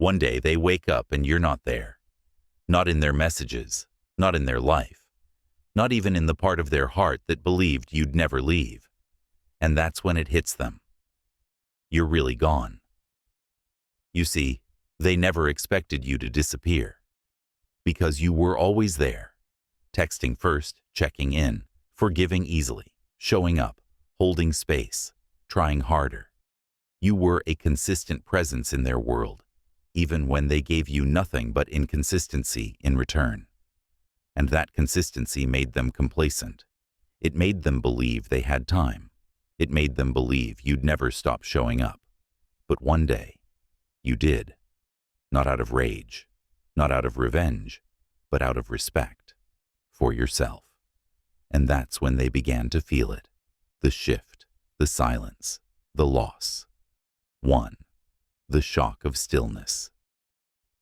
One day they wake up and you're not there. Not in their messages, not in their life, not even in the part of their heart that believed you'd never leave. And that's when it hits them. You're really gone. You see, they never expected you to disappear. Because you were always there. Texting first, checking in, forgiving easily, showing up, holding space, trying harder. You were a consistent presence in their world, even when they gave you nothing but inconsistency in return. And that consistency made them complacent. It made them believe they had time. It made them believe you'd never stop showing up. But one day, you did. Not out of rage, not out of revenge, but out of respect for yourself. And that's when they began to feel it. The shift, the silence, the loss. 1. The shock of stillness.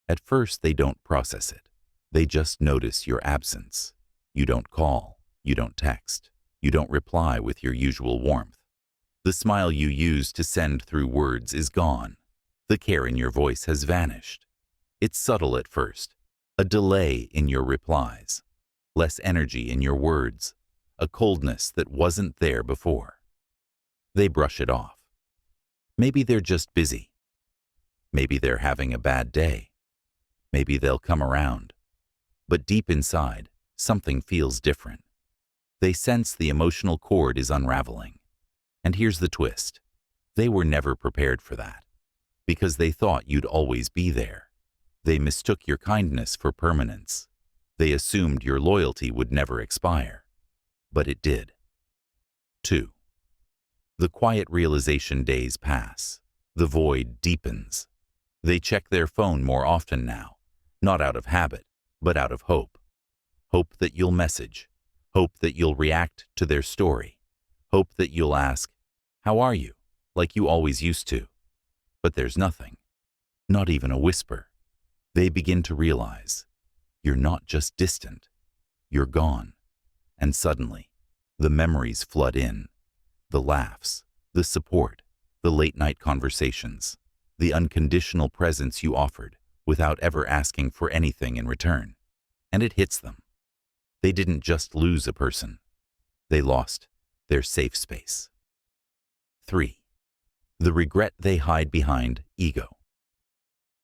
At first, they don't process it. They just notice your absence. You don't call, you don't text, you don't reply with your usual warmth. The smile you used to send through words is gone. The care in your voice has vanished. It's subtle at first, a delay in your replies, less energy in your words, a coldness that wasn't there before. They brush it off. Maybe they're just busy. Maybe they're having a bad day. Maybe they'll come around. But deep inside, something feels different. They sense the emotional cord is unraveling. And here's the twist. They were never prepared for that. Because they thought you'd always be there. They mistook your kindness for permanence. They assumed your loyalty would never expire. But it did. 2. The quiet realization days pass. The void deepens. They check their phone more often now, not out of habit, but out of hope. Hope that you'll message. Hope that you'll react to their story. Hope that you'll ask, "How are you?" like you always used to. But there's nothing. Not even a whisper. They begin to realize you're not just distant. You're gone. And suddenly, the memories flood in. The laughs, the support, the late-night conversations, the unconditional presence you offered without ever asking for anything in return. And it hits them. They didn't just lose a person. They lost their safe space. 3. The regret they hide behind ego.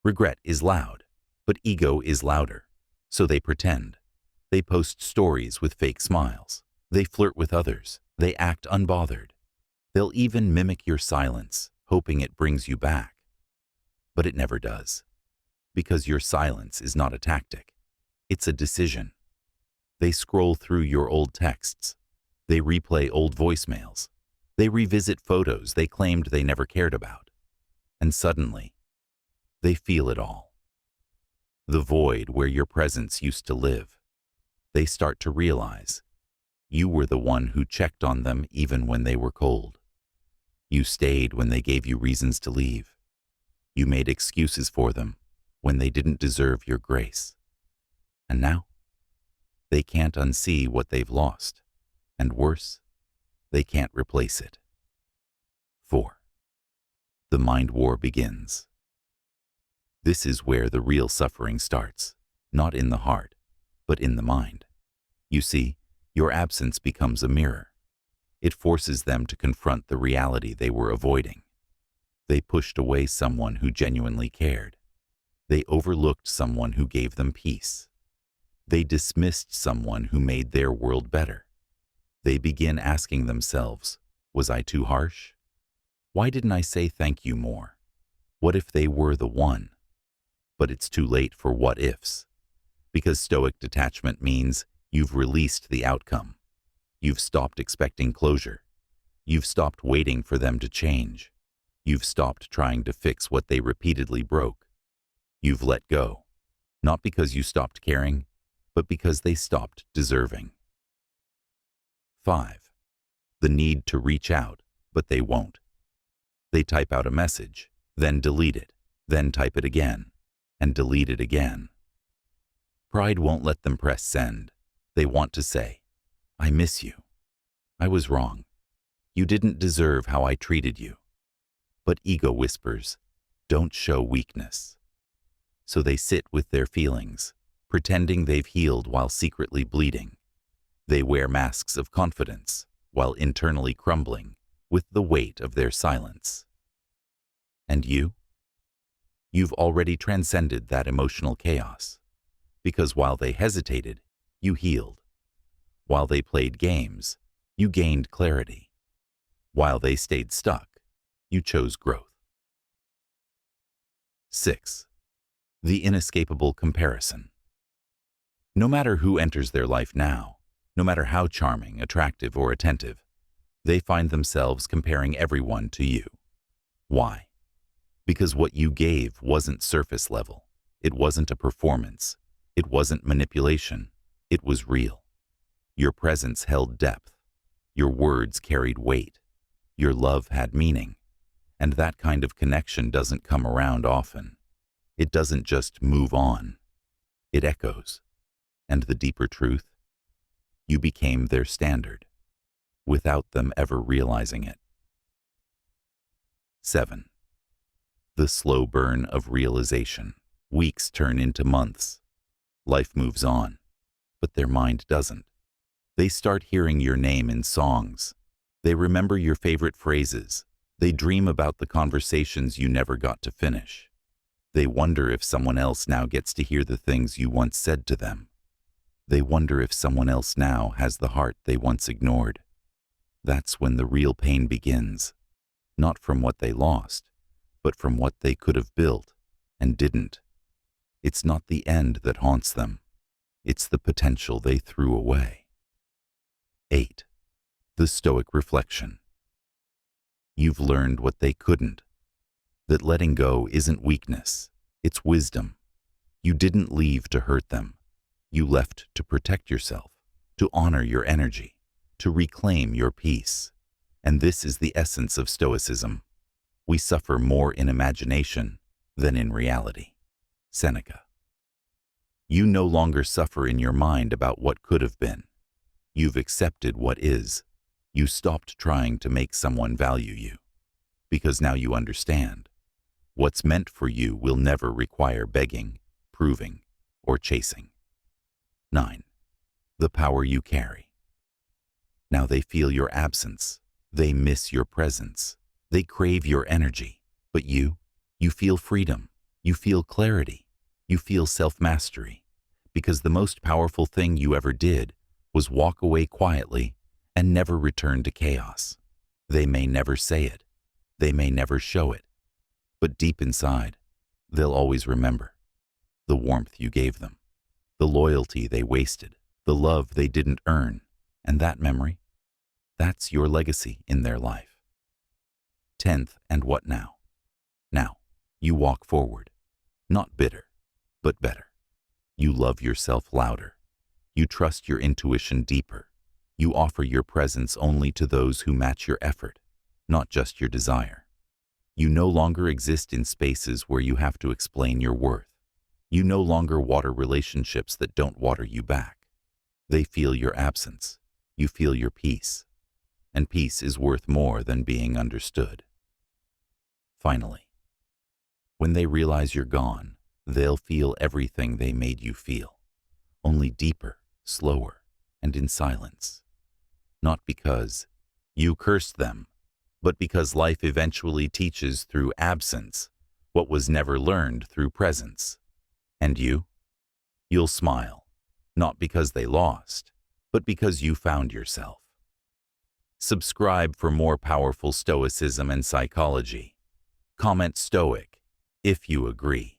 Regret is loud, but ego is louder. So they pretend. They post stories with fake smiles. They flirt with others. They act unbothered. They'll even mimic your silence, hoping it brings you back. But it never does. Because your silence is not a tactic. It's a decision. They scroll through your old texts. They replay old voicemails. They revisit photos they claimed they never cared about. And suddenly, they feel it all. The void where your presence used to live. They start to realize you were the one who checked on them even when they were cold. You stayed when they gave you reasons to leave. You made excuses for them when they didn't deserve your grace. And now, they can't unsee what they've lost. And worse, they can't replace it. 4. The mind war begins. This is where the real suffering starts, not in the heart, but in the mind. You see, your absence becomes a mirror. It forces them to confront the reality they were avoiding. They pushed away someone who genuinely cared. They overlooked someone who gave them peace. They dismissed someone who made their world better. They begin asking themselves, was I too harsh? Why didn't I say thank you more? What if they were the one? But it's too late for what ifs. Because Stoic detachment means you've released the outcome. You've stopped expecting closure. You've stopped waiting for them to change. You've stopped trying to fix what they repeatedly broke. You've let go, not because you stopped caring, but because they stopped deserving. 5. The need to reach out, but they won't. They type out a message, then delete it, then type it again, and delete it again. Pride won't let them press send. They want to say, I miss you. I was wrong. You didn't deserve how I treated you. But ego whispers, don't show weakness. So they sit with their feelings, pretending they've healed while secretly bleeding. They wear masks of confidence while internally crumbling with the weight of their silence. And you? You've already transcended that emotional chaos, because while they hesitated, you healed. While they played games, you gained clarity. While they stayed stuck, you chose growth. 6. The inescapable comparison. No matter who enters their life now, no matter how charming, attractive, or attentive, they find themselves comparing everyone to you. Why? Because what you gave wasn't surface level. It wasn't a performance. It wasn't manipulation. It was real. Your presence held depth. Your words carried weight. Your love had meaning. And that kind of connection doesn't come around often. It doesn't just move on. It echoes. And the deeper truth? You became their standard, without them ever realizing it. 7. The slow burn of realization. Weeks turn into months. Life moves on, but their mind doesn't. They start hearing your name in songs. They remember your favorite phrases. They dream about the conversations you never got to finish. They wonder if someone else now gets to hear the things you once said to them. They wonder if someone else now has the heart they once ignored. That's when the real pain begins, not from what they lost, but from what they could have built and didn't. It's not the end that haunts them. It's the potential they threw away. 8. The Stoic reflection. You've learned what they couldn't. That letting go isn't weakness, it's wisdom. You didn't leave to hurt them. You left to protect yourself, to honor your energy, to reclaim your peace. And this is the essence of Stoicism. We suffer more in imagination than in reality. Seneca. You no longer suffer in your mind about what could have been. You've accepted what is. You stopped trying to make someone value you, because now you understand. What's meant for you will never require begging, proving, or chasing. 9. The power you carry. Now they feel your absence. They miss your presence. They crave your energy. But you feel freedom. You feel clarity. You feel self-mastery. Because the most powerful thing you ever did was walk away quietly and never return to chaos. They may never say it. They may never show it. But deep inside, they'll always remember the warmth you gave them, the loyalty they wasted, the love they didn't earn, and that memory, that's your legacy in their life. 10th, and what now? Now, you walk forward, not bitter, but better. You love yourself louder. You trust your intuition deeper. You offer your presence only to those who match your effort, not just your desire. You no longer exist in spaces where you have to explain your worth. You no longer water relationships that don't water you back. They feel your absence. You feel your peace. And peace is worth more than being understood. Finally, when they realize you're gone, they'll feel everything they made you feel, only deeper, slower, and in silence. Not because you cursed them, but because life eventually teaches through absence what was never learned through presence. And you'll smile, not because they lost, but because you found yourself. Subscribe for more powerful Stoicism and psychology. Comment Stoic if you agree.